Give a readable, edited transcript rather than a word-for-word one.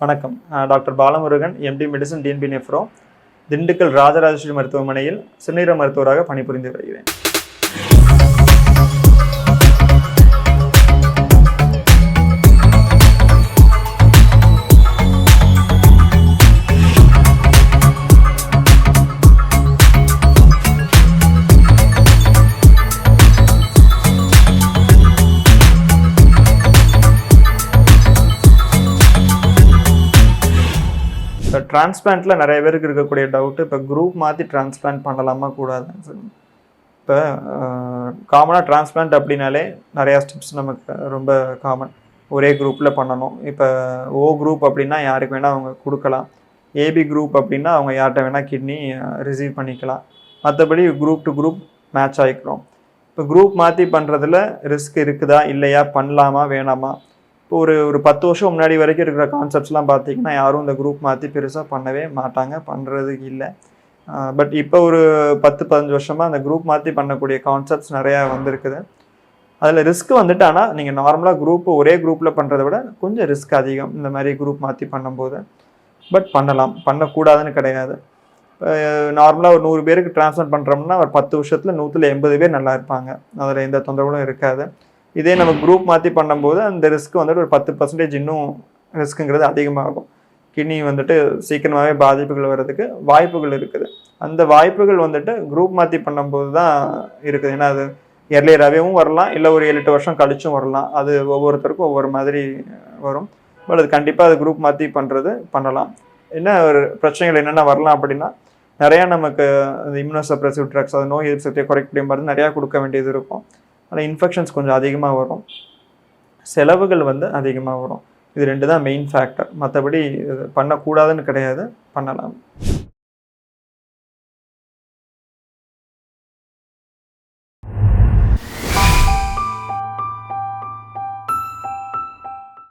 வணக்கம். Doctor Balamurugan, MD medicine, DNB nephro, Dindigul Rajarajeswari மருத்துவமனையில் சிறுநீரக மருத்துவராக பணிபுரிந்து வருகிறேன். இப்போ டிரான்ஸ்பிளான்ட்டில் நிறைய பேருக்கு இருக்கக்கூடிய டவுட்டு, இப்போ குரூப் மாற்றி டிரான்ஸ்பிளான்ட் பண்ணலாமா கூடாதுன்னு சொல்லி. இப்போ காமனாக டிரான்ஸ்பிளான்ட் அப்படின்னாலே நிறையா ஸ்டெப்ஸ் நமக்கு ரொம்ப காமன். ஒரே குரூப்பில் பண்ணணும். இப்போ ஓ குரூப் அப்படின்னா யாருக்கு வேணால் அவங்க கொடுக்கலாம். ஏபி குரூப் அப்படின்னா அவங்க யார்கிட்ட வேணால் கிட்னி ரிசீவ் பண்ணிக்கலாம். மற்றபடி குரூப் டு குரூப் மேட்ச் ஆகிக்கிறோம். இப்போ குரூப் மாற்றி பண்ணுறதுல ரிஸ்க் இருக்குதா இல்லையா, பண்ணலாமா வேணாமா? இப்போ ஒரு 10 வருஷம் முன்னாடி வரைக்கும் இருக்கிற கான்செப்ட்ஸ்லாம் பார்த்திங்கன்னா யாரும் இந்த குரூப் மாற்றி பெருசாக பண்ணவே மாட்டாங்க, பண்ணுறதுக்கு இல்லை. பட் இப்போ ஒரு 10-15 வருஷமாக அந்த குரூப் மாற்றி பண்ணக்கூடிய கான்செப்ட்ஸ் நிறையா வந்திருக்குது. அதில் ரிஸ்க் வந்துட்டு, ஆனால் நீங்கள் நார்மலாக ஒரே குரூப்பில் பண்ணுறதை விட கொஞ்சம் ரிஸ்க் அதிகம் இந்த மாதிரி குரூப் மாற்றி பண்ணும்போது. பட் பண்ணலாம், பண்ணக்கூடாதுன்னு கிடையாது. நார்மலாக ஒரு 100 பேருக்கு ட்ரான்ஸ்ஃபர் பண்ணுறோம்னா ஒரு 10 வருஷத்தில் 180 பேர் நல்லா இருப்பாங்க, அதில் எந்த தொந்தரவும் இருக்காது. இதே நம்ம குரூப் மாற்றி பண்ணும்போது அந்த ரிஸ்க் வந்துட்டு ஒரு 10% இன்னும் ரிஸ்க்குங்கிறது அதிகமாகும். கிட்னி வந்துட்டு சீக்கிரமாகவே பாதிப்புகள் வர்றதுக்கு வாய்ப்புகள் இருக்குது. அந்த வாய்ப்புகள் வந்துட்டு குரூப் மாற்றி பண்ணும்போது தான் இருக்குது. ஏன்னா அது எர்லியராகவும் வரலாம், இல்லை ஒரு 7-8 வருஷம் கழிச்சும் வரலாம். அது ஒவ்வொருத்தருக்கும் ஒவ்வொரு மாதிரி வரும். பட் அது கண்டிப்பாக அது குரூப் மாற்றி பண்ணலாம். என்ன ஒரு பிரச்சனைகள் என்னென்ன வரலாம் அப்படின்னா, நிறையா நமக்கு அந்த இம்யூனோசப்ரெசிவ் ட்ரக்ஸ், அது நோய் எதிர்ப்பு சக்தியை குறைக்கக்கூடிய மருந்து நிறையா கொடுக்க வேண்டியது இருக்கும். ஆனால் இன்ஃபெக்ஷன்ஸ் கொஞ்சம் அதிகமாக வரும், செலவுகள் அதிகமாக வரும். இது 2 தான் மெயின் ஃபேக்டர். மற்றபடி பண்ணக்கூடாதுன்னு கிடையாது, பண்ணலாம்.